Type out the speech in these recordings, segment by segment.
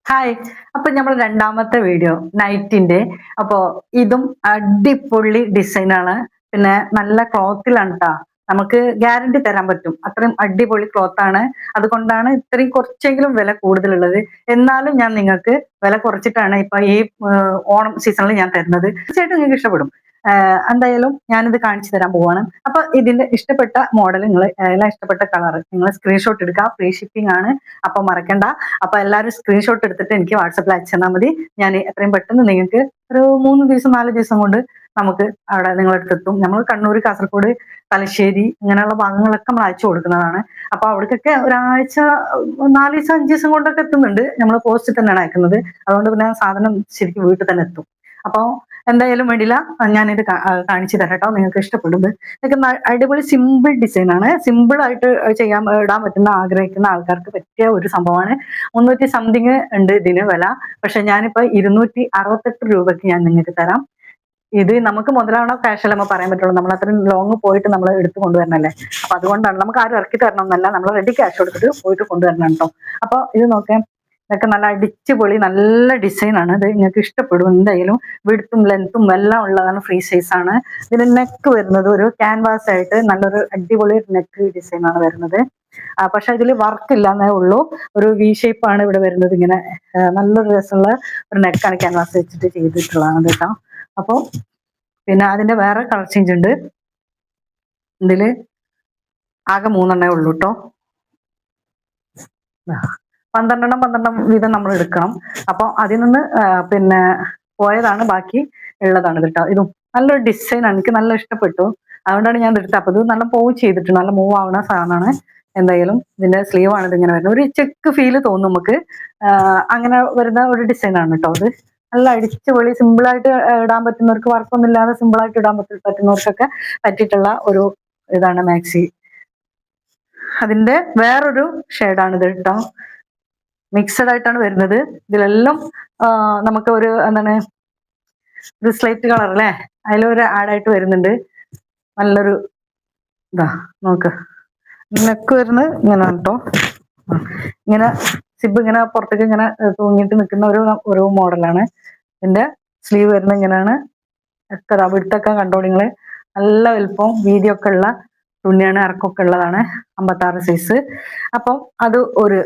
Hi. അപ്പൊ നമ്മൾ രണ്ടാമത്തെ വീഡിയോ നൈറ്റിന്റെ. അപ്പോ ഇതും അടിപൊളി ഡിസൈനാണ്. പിന്നെ നല്ല ക്ലോത്തിലാണ് ട്ടാ. നമുക്ക് ഗ്യാരണ്ടി തരാൻ പറ്റും. അത്രയും അടിപൊളി ക്ലോത്താണ്. അതുകൊണ്ടാണ് ഇത്രയും കുറച്ചെങ്കിലും വില കൂടുതലുള്ളത്. എന്നാലും ഞാൻ നിങ്ങൾക്ക് വില കുറച്ചിട്ടാണ് ഇപ്പൊ ഈ ഓണം സീസണിൽ ഞാൻ തരുന്നത്. തീർച്ചയായിട്ടും നിങ്ങൾക്ക് ഇഷ്ടപ്പെടും. എന്തായാലും ഞാനിത് കാണിച്ചു തരാൻ പോവാണ്. അപ്പൊ ഇതിന്റെ ഇഷ്ടപ്പെട്ട മോഡൽ നിങ്ങൾ എല്ലാം ഇഷ്ടപ്പെട്ട കളർ നിങ്ങൾ സ്ക്രീൻഷോട്ട് എടുക്കുക. ഫ്രീ ഷിപ്പിംഗ് ആണ്. അപ്പൊ മറക്കണ്ട. അപ്പൊ എല്ലാവരും സ്ക്രീൻഷോട്ട് എടുത്തിട്ട് എനിക്ക് വാട്സപ്പിൽ അയച്ചു തന്നാൽ മതി. ഞാൻ എത്രയും പെട്ടെന്ന് നിങ്ങൾക്ക് ഒരു 3 ദിവസം 4 ദിവസം കൊണ്ട് നമുക്ക് അവിടെ നിങ്ങളടുത്ത് എത്തും. നമ്മൾ കണ്ണൂർ, കാസർഗോഡ്, തലശ്ശേരി ഇങ്ങനെയുള്ള ഭാഗങ്ങളൊക്കെ നമ്മൾ അയച്ചു കൊടുക്കുന്നതാണ്. അപ്പൊ അവിടേക്കൊക്കെ ഒരാഴ്ച 4 ദിവസം 5 ദിവസം കൊണ്ടൊക്കെ എത്തുന്നുണ്ട്. നമ്മൾ പോസ്റ്റിൽ തന്നെയാണ് അയക്കുന്നത്. അതുകൊണ്ട് പിന്നെ സാധനം ശരിക്കും വീട്ടിൽ തന്നെ എത്തും. അപ്പൊ എന്തായാലും വേണ്ടില്ല, ഞാനിത് കാണിച്ചു തരാം കേട്ടോ. നിങ്ങൾക്ക് ഇഷ്ടപ്പെടുന്നത് ഇതൊക്കെ അടിപൊളി സിമ്പിൾ ഡിസൈൻ ആണ്. സിമ്പിൾ ആയിട്ട് ഇടാൻ പറ്റുന്ന ആഗ്രഹിക്കുന്ന ആൾക്കാർക്ക് പറ്റിയ ഒരു സംഭവമാണ്. 300 സംതിങ് ഉണ്ട് ഇതിന് വില. പക്ഷെ ഞാനിപ്പോ 268 രൂപയ്ക്ക് ഞാൻ നിങ്ങൾക്ക് തരാം. ഇത് നമുക്ക് മുതലാവണ ക്യാഷ് നമ്മൾ പറയാൻ പറ്റുള്ളൂ. നമ്മൾ അത്രയും ലോങ് പോയിട്ട് നമ്മൾ എടുത്ത് കൊണ്ടുവരണല്ലേ. അപ്പൊ അതുകൊണ്ടാണ് നമുക്ക് ആരും ഇറക്കി തരണം എന്നല്ല, നമ്മൾ റെഡി ക്യാഷ് കൊടുത്തിട്ട് പോയിട്ട് കൊണ്ടുവരണം കേട്ടോ. അപ്പൊ ഇത് നോക്കാം. ഇതൊക്കെ നല്ല അടിച്ചുപൊളി നല്ല ഡിസൈൻ ആണ്. ഇത് നിങ്ങൾക്ക് ഇഷ്ടപ്പെടും എന്തായാലും. വിഡ്ത്തും ലെങ്ത്തും എല്ലാം ഉള്ളതാണ്. ഫ്രീ സൈസ് ആണ്. ഇതിന് നെക്ക് വരുന്നത് ഒരു ക്യാൻവാസ് ആയിട്ട് നല്ലൊരു അടിപൊളി നെക്ക് ഡിസൈൻ ആണ് വരുന്നത്. പക്ഷെ ഇതിൽ വർക്ക് ഇല്ലാന്നേ ഉള്ളൂ. ഒരു വി ഷേപ്പ് ആണ് ഇവിടെ വരുന്നത്. ഇങ്ങനെ നല്ലൊരു രസമുള്ള ഒരു നെക്കാണ് ക്യാൻവാസ് വെച്ചിട്ട് ചെയ്തിട്ടുള്ളതാണ് കേട്ടോ. അപ്പൊ പിന്നെ അതിന്റെ വേറെ കളർ ചേഞ്ച് ഉണ്ട്. ഇതില് ആകെ 3 ഉള്ളൂ കേട്ടോ. 12 വീതം നമ്മൾ എടുക്കണം. അപ്പൊ അതിൽ നിന്ന് പിന്നെ പോയതാണ് ബാക്കി ഉള്ളതാണ് കേട്ടോ. ഇതും നല്ലൊരു ഡിസൈനാണ്. എനിക്ക് നല്ല ഇഷ്ടപ്പെട്ടു. അതുകൊണ്ടാണ് ഞാൻ എടുത്തത്. അപ്പൊ ഇത് നല്ല മൂവ് ചെയ്തിട്ടുണ്ട്. നല്ല മൂവ് ആവുന്ന സാധനമാണ്. എന്തായാലും ഇതിന്റെ സ്ലീവ് ആണ് ഇത് ഇങ്ങനെ വരുന്നത്. ഒരു ചെക്ക് ഫീല് തോന്നും നമുക്ക്. അങ്ങനെ വരുന്ന ഒരു ഡിസൈനാണ് കേട്ടോ. അത് നല്ല അടിച്ചുപൊളി സിമ്പിളായിട്ട് ഇടാൻ പറ്റുന്നവർക്ക്, വർക്കൊന്നും ഇല്ലാതെ സിമ്പിളായിട്ട് ഇടാൻ പറ്റുന്നവർക്കൊക്കെ പറ്റിയിട്ടുള്ള ഒരു ഇതാണ് മാക്സി. അതിന്റെ വേറൊരു ഷെയ്ഡാണ് ഇത് കേട്ടോ. മിക്സഡ് ആയിട്ടാണ് വരുന്നത്. ഇതിലെല്ലാം നമുക്ക് ഒരു എന്താണ് ഒരു സ്ലൈറ്റ് കളർ അല്ലേ, അതിലൊരു ആഡായിട്ട് വരുന്നുണ്ട്. നല്ലൊരു ഇതാ നോക്ക്. നെക്ക് വരുന്നത് ഇങ്ങനെ കേട്ടോ. ഇങ്ങനെ സിബ് ഇങ്ങനെ പുറത്തേക്ക് ഇങ്ങനെ തൂങ്ങിയിട്ട് നിൽക്കുന്ന ഒരു മോഡലാണ്. ഇതിന്റെ സ്ലീവ് വരുന്നത് ഇങ്ങനെയാണ്. ഒക്കെ വിടുത്തൊക്കെ കണ്ടോ നിങ്ങള്. നല്ല വലുപ്പവും വീതിയൊക്കെ ഉള്ള തുണിയാണ്. ഇറക്കമൊക്കെ ഉള്ളതാണ്. 56 സൈസ്. അപ്പം അത് ഒരു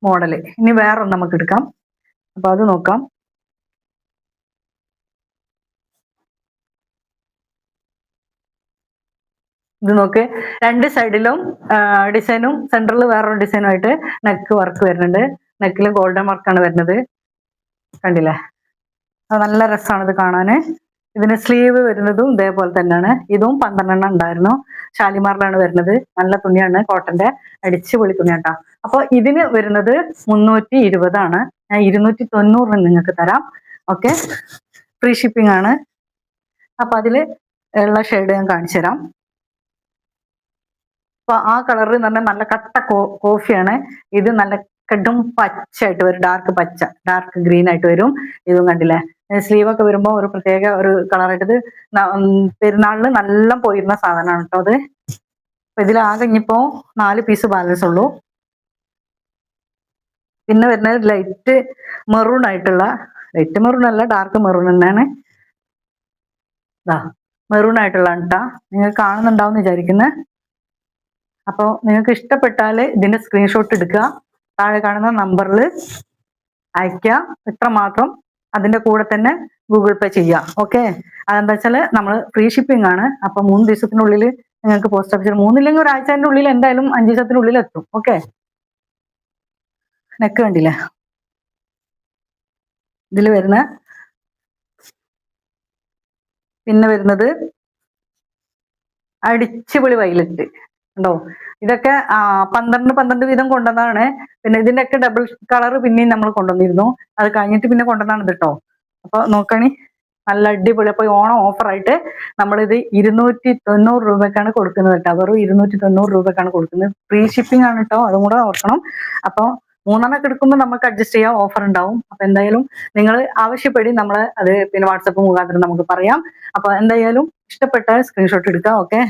മോഡല്. ഇനി വേറൊന്ന് നമുക്ക് എടുക്കാം. അപ്പൊ അത് നോക്കാം. ഇത് നോക്ക്. രണ്ട് സൈഡിലും ഡിസൈനും സെന്ററിൽ വേറൊരു ഡിസൈനുമായിട്ട് നെക്ക് വർക്ക് വരുന്നുണ്ട്. നെക്കിൽ ഗോൾഡൻ വർക്കാണ് വരുന്നത്. കണ്ടില്ലേ? അത് നല്ല രസമാണ് ഇത് കാണാന്. ഇതിന് സ്ലീവ് വരുന്നതും ഇതേപോലെ തന്നെയാണ്. ഇതും 12 ഉണ്ടായിരുന്നു. ഷാലിമാറിലാണ് വരുന്നത്. നല്ല തുണിയാണ്. കോട്ടന്റെ അടിച്ചുപൊളി തുണിയാട്ടാ. അപ്പൊ ഇതിന് വരുന്നത് 320 ആണ്. ഞാൻ 290 നിങ്ങൾക്ക് തരാം. ഓക്കെ, ഫ്രീ ഷിപ്പിംഗ് ആണ്. അപ്പൊ അതില് ഉള്ള ഷെയ്ഡ് ഞാൻ കാണിച്ചു തരാം. അപ്പൊ ആ കളർ എന്ന് പറഞ്ഞാൽ നല്ല കട്ട കോഫിയാണ്. ഇത് നല്ല കടും പച്ചയായിട്ട് വരും. ഡാർക്ക് പച്ച, ഡാർക്ക് ഗ്രീൻ ആയിട്ട് വരും. ഇതും കണ്ടില്ലേ? സ്ലീവ് ഒക്കെ വരുമ്പോൾ ഒരു പ്രത്യേക ഒരു കളറായിട്ട്. ഇത് പെരുന്നാളിന് നല്ല പോയിരുന്ന സാധനമാണ് കേട്ടോ അത്. അപ്പൊ ഇതിലാകെ ഇനിയിപ്പോ 4 പീസ് ബാലൻസ് ഉള്ളൂ. പിന്നെ വരുന്നത് ലൈറ്റ് മെറൂൺ ആയിട്ടുള്ള, ലൈറ്റ് മെറൂൺ അല്ല, ഡാർക്ക് മെറൂൺ തന്നെയാണ്. മെറൂൺ ആയിട്ടുള്ള കേട്ടാ. നിങ്ങൾ കാണുന്നുണ്ടാവും വിചാരിക്കുന്നത്. അപ്പോൾ നിങ്ങൾക്ക് ഇഷ്ടപ്പെട്ടാൽ ഇതിന്റെ സ്ക്രീൻഷോട്ട് എടുക്കുക. താഴെ കാണുന്ന നമ്പറിൽ അയക്കുക. ഇത്ര മാത്രം. അതിന്റെ കൂടെ തന്നെ ഗൂഗിൾ പേ ചെയ്യുക. ഓക്കെ, അതെന്താ വെച്ചാൽ നമ്മൾ ഫ്രീ ഷിപ്പിംഗ് ആണ്. അപ്പൊ 3 ദിവസത്തിനുള്ളിൽ നിങ്ങൾക്ക് പോസ്റ്റ് ഓഫീസിൽ, 3 ഇല്ലെങ്കിൽ ഒരാഴ്ചന്റെ ഉള്ളിൽ എന്തായാലും 5 ദിവസത്തിനുള്ളിൽ എത്തും. ഓക്കെ, നെക്ക് കണ്ടില്ലേ? ഇതിൽ വരുന്ന പിന്നെ വരുന്നത് അടിച്ചുപൊളി വയലറ്റ് ഉണ്ടോ. ഇതൊക്കെ 12 വീതം കൊണ്ടുവന്നതാണ്. പിന്നെ ഇതിന്റെയൊക്കെ ഡബിൾ കളർ പിന്നെയും നമ്മൾ കൊണ്ടുവന്നിരുന്നു. അത് കഴിഞ്ഞിട്ട് പിന്നെ കൊണ്ടുവന്നാണ് ഇത് കേട്ടോ. അപ്പൊ നോക്കണി, നല്ല അടിപൊളി. അപ്പൊ ഓണം ഓഫറായിട്ട് നമ്മളിത് 290 രൂപക്കാണ് കൊടുക്കുന്നത് കേട്ടോ. വെറും 290 രൂപക്കാണ് കൊടുക്കുന്നത്. ഫ്രീ ഷിപ്പിംഗ് ആണ് കേട്ടോ. അതും കൂടെ ഓർക്കണം. അപ്പൊ 3 എടുക്കുമ്പോൾ നമുക്ക് അഡ്ജസ്റ്റ് ചെയ്യാം. ഓഫർ ഉണ്ടാവും. അപ്പൊ എന്തായാലും നിങ്ങൾ ആവശ്യപ്പെടി നമ്മൾ അത് പിന്നെ വാട്സപ്പ് മുഖാന്തരം നമുക്ക് പറയാം. അപ്പൊ എന്തായാലും ഇഷ്ടപ്പെട്ട സ്ക്രീൻഷോട്ട് എടുക്കാം. ഓക്കെ,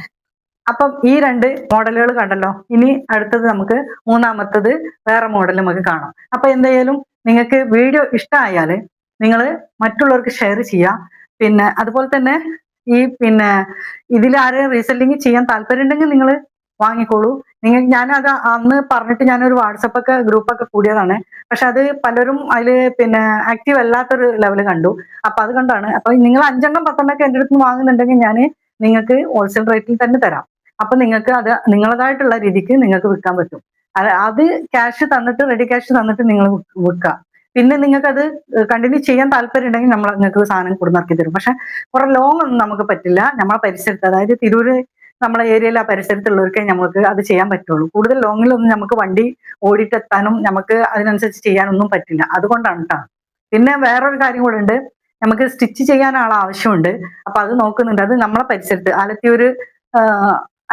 അപ്പം ഈ 2 മോഡലുകൾ കണ്ടല്ലോ. ഇനി അടുത്തത് നമുക്ക് മൂന്നാമത്തത് വേറെ മോഡൽ നമുക്ക് കാണാം. അപ്പൊ എന്തായാലും നിങ്ങൾക്ക് വീഡിയോ ഇഷ്ടമായാൽ നിങ്ങൾ മറ്റുള്ളവർക്ക് ഷെയർ ചെയ്യുക. പിന്നെ അതുപോലെ തന്നെ പിന്നെ ഇതിൽ ആരെയും റീസെല്ലിങ് ചെയ്യാൻ താല്പര്യം ഉണ്ടെങ്കിൽ നിങ്ങൾ വാങ്ങിക്കോളൂ. ഞാനത് അന്ന് പറഞ്ഞിട്ട് ഞാനൊരു വാട്സപ്പൊക്കെ ഗ്രൂപ്പൊക്കെ കൂടിയതാണ്. പക്ഷെ അത് പലരും അതിൽ പിന്നെ ആക്റ്റീവ് അല്ലാത്തൊരു ലെവൽ കണ്ടു. അപ്പൊ അത് കണ്ടാണ്. അപ്പൊ നിങ്ങൾ 5 10 ഒക്കെ എൻ്റെ അടുത്ത് നിന്ന് വാങ്ങുന്നുണ്ടെങ്കിൽ ഞാൻ നിങ്ങൾക്ക് ഹോൾസെയിൽ റേറ്റിൽ തന്നെ തരാം. അപ്പൊ നിങ്ങൾക്ക് അത് നിങ്ങളതായിട്ടുള്ള രീതിക്ക് നിങ്ങൾക്ക് വിൽക്കാൻ പറ്റും. അത് ക്യാഷ് തന്നിട്ട്, റെഡി ക്യാഷ് തന്നിട്ട് നിങ്ങൾ വിൽക്കുക. പിന്നെ നിങ്ങൾക്ക് അത് കണ്ടിന്യൂ ചെയ്യാൻ താല്പര്യം ഉണ്ടെങ്കിൽ നമ്മൾ നിങ്ങൾക്ക് സാധനം കൊടുന്നിറക്കി തരും. പക്ഷെ കുറെ ലോങ് ഒന്നും നമുക്ക് പറ്റില്ല. നമ്മളെ പരിസരത്ത്, അതായത് തിരൂര് നമ്മളെ ഏരിയയിൽ ആ പരിസരത്തുള്ളവർക്കേ നമുക്ക് അത് ചെയ്യാൻ പറ്റുള്ളൂ. കൂടുതൽ ലോങ്ങിലൊന്നും നമുക്ക് വണ്ടി ഓടിട്ടെത്താനും നമുക്ക് അതിനനുസരിച്ച് ചെയ്യാനൊന്നും പറ്റില്ല. അതുകൊണ്ടാണ് കേട്ടോ. പിന്നെ വേറൊരു കാര്യം കൂടെ ഉണ്ട്, നമുക്ക് സ്റ്റിച്ച് ചെയ്യാൻ ആൾ ആവശ്യമുണ്ട്. അപ്പൊ അത് നോക്കുന്നുണ്ട്. അത് നമ്മളെ പരിസരത്ത് ആലത്തിയൂര്,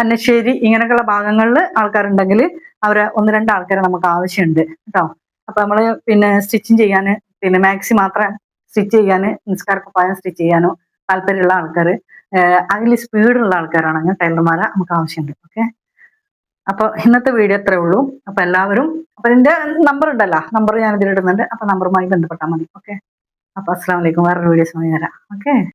അന്നശ്ശേരി ഇങ്ങനെയൊക്കെയുള്ള ഭാഗങ്ങളിൽ ആൾക്കാരുണ്ടെങ്കിൽ അവരെ 1-2 ആൾക്കാരെ നമുക്ക് ആവശ്യമുണ്ട് കേട്ടോ. അപ്പൊ നമ്മള് പിന്നെ സ്റ്റിച്ചിങ് ചെയ്യാന്, പിന്നെ മാക്സി മാത്രം സ്റ്റിച്ച് ചെയ്യാന്, നിസ്കാര കുപ്പായം സ്റ്റിച്ച് ചെയ്യാനോ താല്പര്യമുള്ള ആൾക്കാർ, അതിൽ സ്പീഡുള്ള ആൾക്കാരാണെങ്കിൽ ടൈലർമാരെ നമുക്ക് ആവശ്യമുണ്ട്. ഓക്കെ, അപ്പൊ ഇന്നത്തെ വീഡിയോ അത്രേ ഉള്ളൂ. അപ്പൊ എല്ലാവരും, അപ്പൊ എന്റെ നമ്പർ ഉണ്ടല്ലോ, നമ്പർ ഞാൻ ഇതിലിടുന്നുണ്ട്. അപ്പൊ നമ്പറുമായി ബന്ധപ്പെട്ടാൽ മതി. ഓക്കെ, അപ്പൊ അസ്സലാമു അലൈക്കും. വേറൊരു വീഡിയോസ് വരാം. ഓക്കെ.